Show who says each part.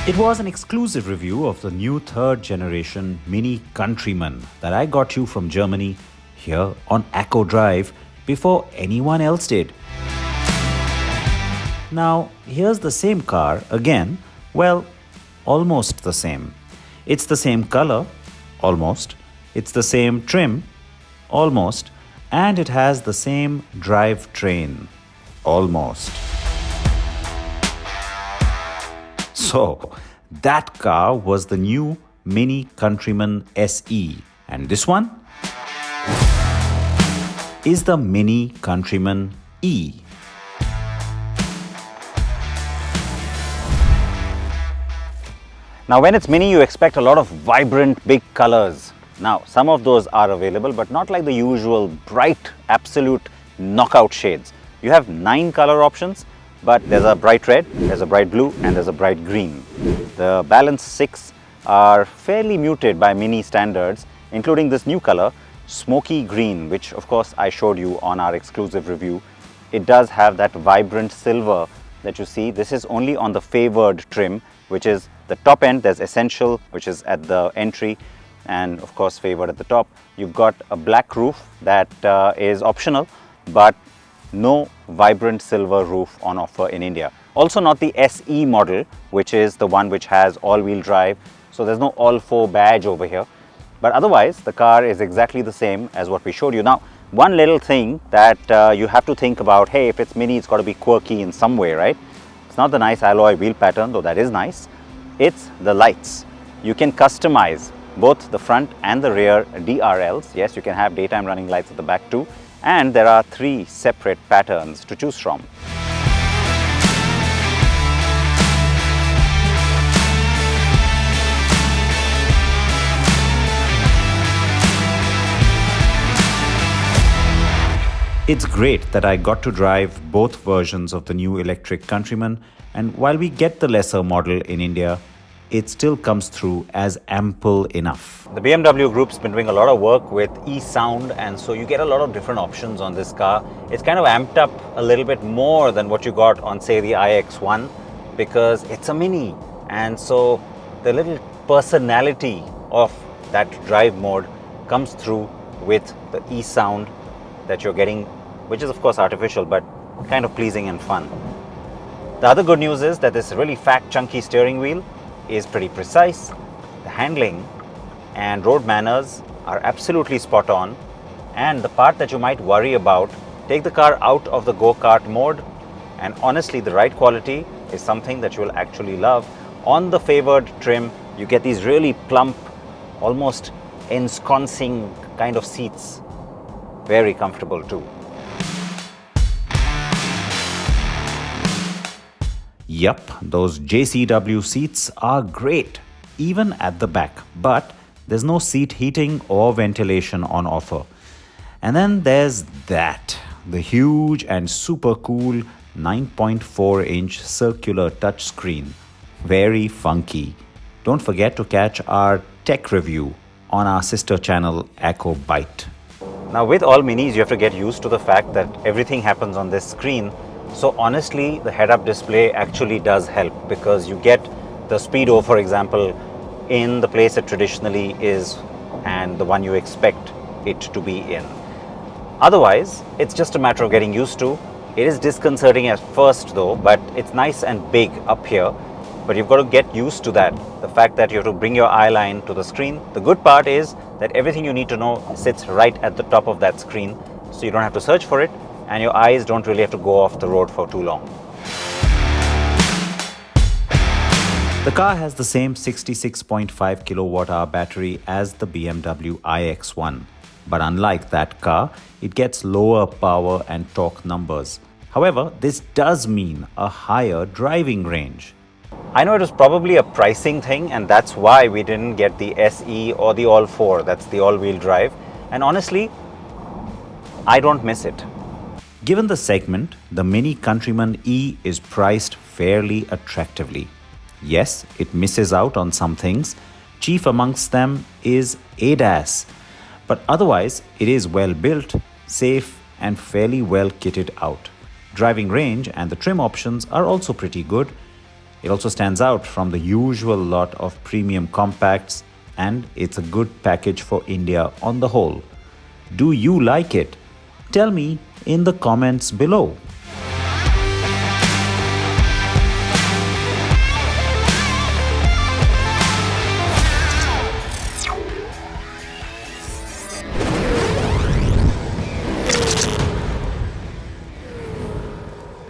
Speaker 1: It was an exclusive review of the new third generation Mini Countryman that I got you from Germany here on Acco Drive before anyone else did. Now, here's the same car again, well, almost the same. It's the same color, almost. It's the same trim, almost. And it has the same drivetrain, almost. So, that car was the new Mini Countryman SE. And this one is the Mini Countryman E. Now, when it's mini, you expect a lot of vibrant, big colors. Now, some of those are available, but not like the usual bright, absolute knockout shades. You have 9 color options, but there's a bright red, there's a bright blue, and there's a bright green. The balance 6 are fairly muted by mini standards, including this new color, Smoky Green, which of course I showed you on our exclusive review. It does have that vibrant silver that you see. This is only on the favored trim, which is the top end. There's Essential, which is at the entry, and of course favored at the top. You've got a black roof that is optional, but no vibrant silver roof on offer in India. Also not the SE model, which is the one which has all-wheel drive. So there's no all 4 badge over here. But otherwise, the car is exactly the same as what we showed you. Now, one little thing that you have to think about, hey, if it's mini, it's got to be quirky in some way, right? It's not the nice alloy wheel pattern, though that is nice. It's the lights. You can customize both the front and the rear DRLs. Yes, you can have daytime running lights at the back too. And there are 3 separate patterns to choose from. It's great that I got to drive both versions of the new electric Countryman, and while we get the lesser model in India, it still comes through as ample enough. The BMW group's been doing a lot of work with e-sound, and so you get a lot of different options on this car. It's kind of amped up a little bit more than what you got on, say, the iX1, because it's a mini, and so the little personality of that drive mode comes through with the e-sound that you're getting, which is of course artificial, but kind of pleasing and fun. The other good news is that this really fat, chunky steering wheel is pretty precise. The handling and road manners are absolutely spot on. And the part that you might worry about, take the car out of the go-kart mode, and honestly, the ride quality is something that you will actually love. On the favored trim, you get these really plump, almost ensconcing kind of seats. Very comfortable too. Yup, those JCW seats are great, even at the back, but there's no seat heating or ventilation on offer. And then there's that, the huge and super cool 9.4-inch circular touchscreen. Very funky. Don't forget to catch our tech review on our sister channel, Acco Byte. Now, with all minis, you have to get used to the fact that everything happens on this screen. So honestly, the head-up display actually does help, because you get the speedo, for example, in the place it traditionally is and the one you expect it to be in. Otherwise, it's just a matter of getting used to. It is disconcerting at first though, but it's nice and big up here. But you've got to get used to that, the fact that you have to bring your eye line to the screen. The good part is that everything you need to know sits right at the top of that screen, so you don't have to search for it, and your eyes don't really have to go off the road for too long. The car has the same 66.5 kilowatt-hour battery as the BMW iX1, but unlike that car, it gets lower power and torque numbers. However, this does mean a higher driving range. I know it was probably a pricing thing, and that's why we didn't get the SE or the All 4, that's the all-wheel drive. And honestly, I don't miss it. Given the segment, the Mini Countryman E is priced fairly attractively. Yes, it misses out on some things. Chief amongst them is ADAS. But otherwise, it is well built, safe, and fairly well kitted out. Driving range and the trim options are also pretty good. It also stands out from the usual lot of premium compacts, and it's a good package for India on the whole. Do you like it? Tell me in the comments below.